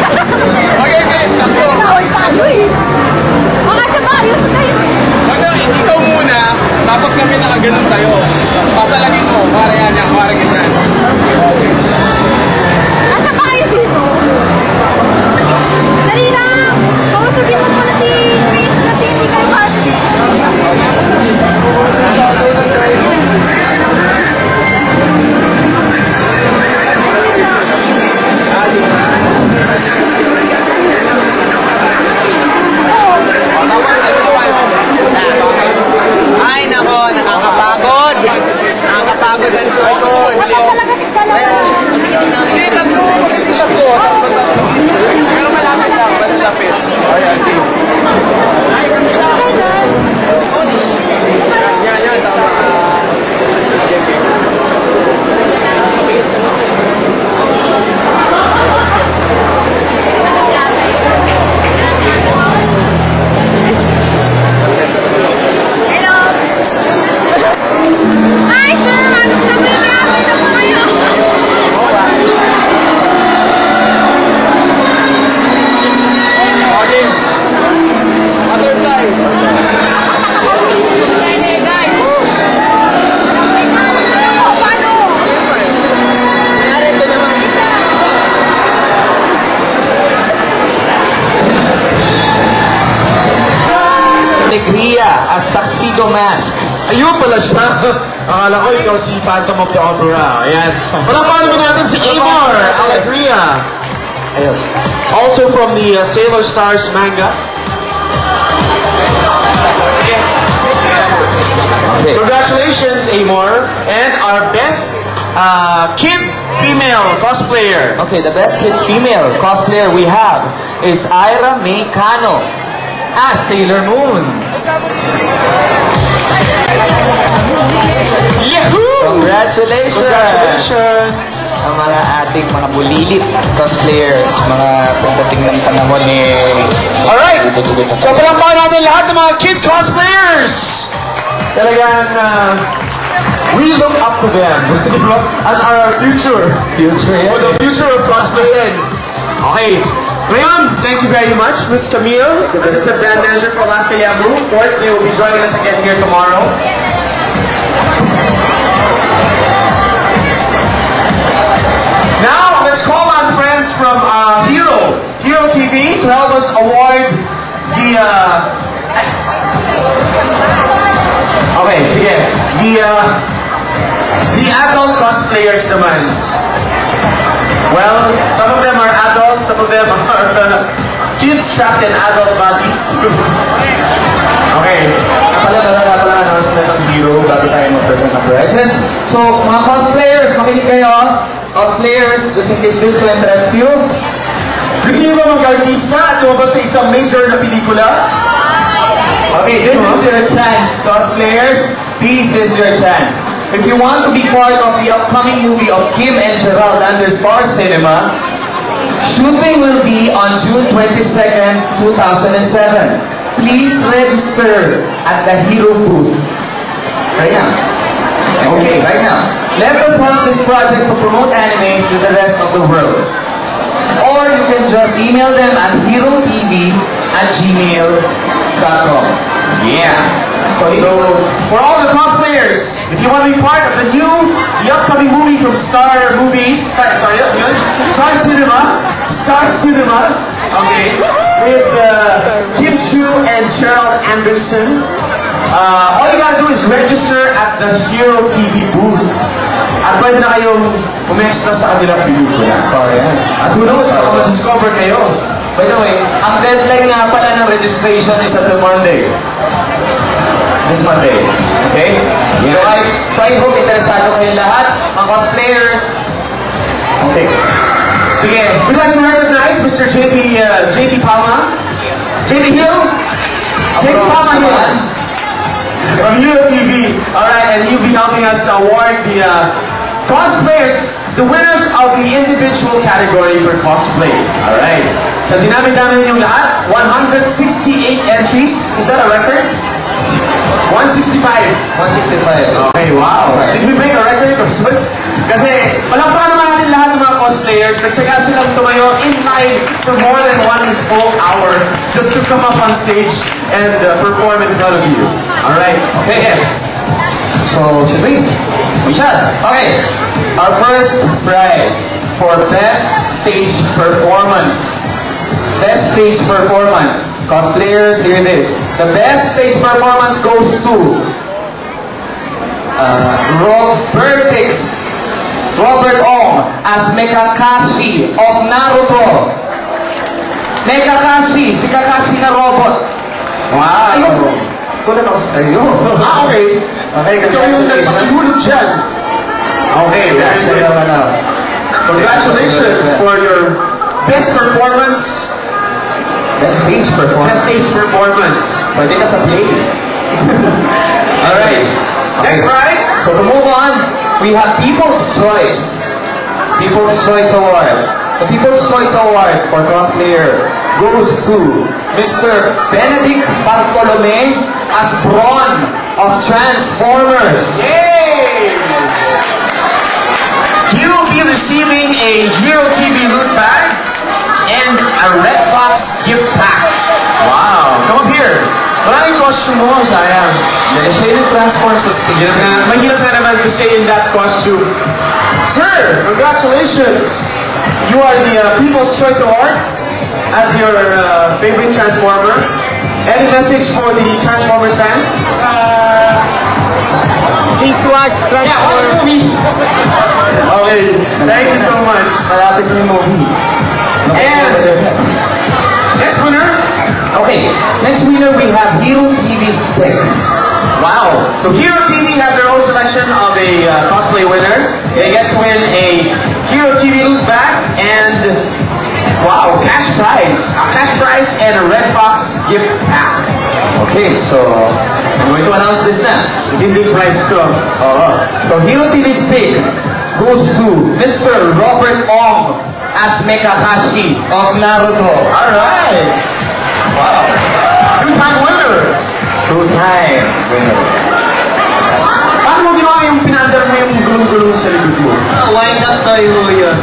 Okay, tatlo. Bawal tayo eh. Baka siya maayos tayo. Wala, ikaw muna, tapos kami nakaganon sa'yo. Pasalagin mo, para yan, para ganyan. Okay. Siya pa kayo dito. Dali lang. Kausapin mo muna si Chris kasi hindi kayo kasi. Ay, nako, nakakapagod. Nakakapagod ang tuwag. So, well, Hindi, tatlo. Pero malapit lang, malalapit. Ayan, yan, tama. Ay, sir! Magap na ba? Ito po kayo. Okay. Butterfly. Alegria as Tuxedo Mask. Ayun pala siya. Akala ko ikaw si Phantom of the Opera. Ayan. Palakpakan naman natin si Amor Alegria. Ayun. Also from the Sailor Stars manga. Okay. Congratulations, Amor. And our best kid female cosplayer. Okay, the best kid female cosplayer we have is Ira May Cano as Sailor Moon. Yahoo! Congratulations! Congratulations! Ang mga ating mga bulilit cosplayers, mga pagdating ng panahon ni... Alright! So, palakpakan natin lahat ng mga kid cosplayers! Talagang, we look up to them as our future. Future, For the future of cosplaying. Okay. Ngayon, thank you very much, Ms. Camille, Assistant Brand Manager for Alaska Yahoo. Of course, they will be joining us again here tomorrow. Now, let's call on friends from Hero TV to help us award the, okay, sige, the adult cosplayers naman. Well, some of them are adults, some of them are kids trapped in adult bodies. Okay. Napala announcement ng Hero bago tayo mag-present ng prizes. So, mga cosplayers, makinig kayo. Cosplayers, just in case this will interest you. Gusto niyo ba mag-artista at lumabas sa isang major na pelikula? Okay, this is your chance, cosplayers. This is your chance. If you want to be part of the upcoming movie of Kim and Gerald under Star Cinema, shooting will be on June 22nd, 2007. Please register at the Hero booth. Right now. Okay, right now. Let us help this project to promote anime to the rest of the world. Or you can just email them at herotv@gmail.com. Yeah. So, for all the cosplayers, if you want to be part of the upcoming movie from Star Movies, Star Cinema, okay, with Kim Chu and Gerald Anderson, all you gotta do is register at the Hero TV booth. At pwede na kayong umextra sa kanilang pelikula. At who knows, baka ma-discover kayo. By the way, ang deadline nga pala ng registration is until Monday. This Monday. Okay? Yeah. So I hope interesado kayong lahat, mga cosplayers. Okay. Sige, we'd like to recognize Mr. JP Palma. JP Hill? JP Palma Hill. From Hero TV. Alright, and you'll be helping us award the cosplayers, the winners of the individual category for cosplay. Alright. So, dinami-dami ninyong lahat. 168 entries. Is that a record? 165. 165. Okay, wow. Did we break a record of sorts? Kasi, palakpakan naman natin lahat ng mga cosplayers. cosplayers. Nagtsaga silang tumayo in line for more than 1 whole hour just to come up on stage and perform in front of you. Alright, okay. So, should we? We shall. Okay. Our first prize for best stage performance. Best stage performance. Cosplayers, hear this. The best stage performance goes to Robert Ong as Mekakashi of Naruto. Mekakashi, si Kakashi na robot. Wow! Ayun! Kulat ako sa'yo. Okay. Okay, Ikaw yung nagpakihulog dyan. Okay, very good. Congratulations for your best performance. Best stage performance. Best stage performance. Pwede ka sa play. Alright. Next prize. So to move on, we have People's Choice. People's Choice Award. The People's Choice Award for cosplayer goes to Mr. Benedict Bartolome as Brawn of Transformers. Yay! You will be receiving a Hero TV loot bag and a Red Fox gift pack. Wow! Come up here. Wala yung costume mo, sayang. Dahil siya yung Transformers sa stage. Mahirap na naman to stay in that costume. Sir, congratulations! You are the People's Choice Award as your favorite Transformer. Any message for the Transformers fans? Please watch Transformers. Okay, thank you so much. Malapit na yung movie. And next winner. Okay, next winner we have Hero TV Stick. Wow. So Hero TV has their own selection of a cosplay winner. They get to win a Hero TV loot bag and wow, cash prize. A cash prize and a Red Fox gift pack. Okay, so I'm going to announce this now. Hindi prize to. So Hero TV Stick goes to Mr. Robert Ong as Mekakashi of Naruto. Alright. Wow. Two-time winner. Two-time winner. Paano mo ginawa yung pinandar mo yung gulong-gulong sa likod mo? Wind up tayo yun.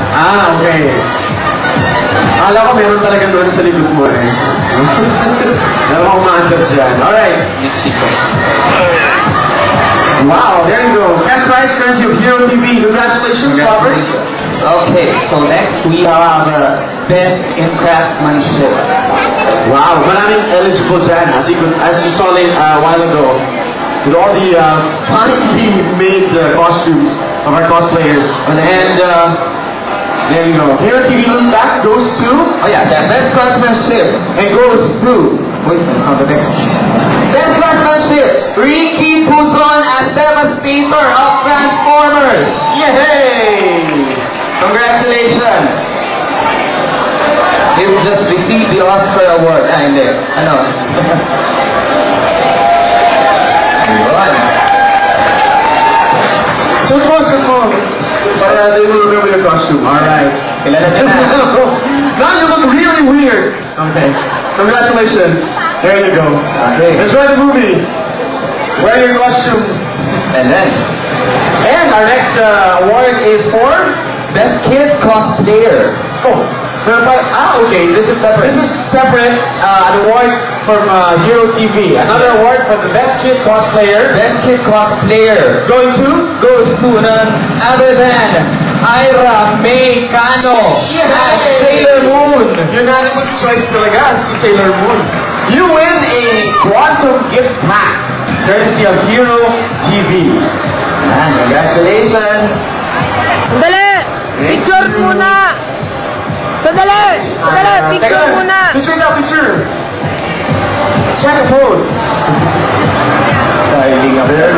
Okay. Akala ko meron talaga doon sa likod mo eh. Meron akong maandar dyan. Alright. Wow, there you go. Cash prize courtesy of Hero TV. Congratulations, Robert. Okay, so next we have Best in Craftsmanship. Wow, maraming eligible dyan. As you saw a while ago, with all the finely made costumes of our cosplayers. And there you go. Hero TV look back goes to... Oh yeah, the Best Craftsmanship. It goes to... Wait, that's not the next. Best Craftsmanship, Ricky Puzon as Devastator of Transformers. Yay! Congratulations. You just received the Oscar Award. Ah, hindi. Ano? Yun. So close mo. Para they will remember your costume. Alright. Kilala ka na. Now you look really weird. Okay. Congratulations. There you go. Okay. Enjoy the movie. Wear your costume. And then, And our next award is for... Best Kid Cosplayer. Oh. Okay. This is separate. An award from Hero TV. Another award for the best kid cosplayer. Best Kid Cosplayer Going to goes to none other than Ira May Cano as Sailor Moon. unanimous choice talaga si Sailor Moon. You win a Quantum gift pack courtesy of Hero TV. And congratulations. Sandali! Picture muna! Sandali! Picture muna! Picture daw, picture. Let's try to pose. Very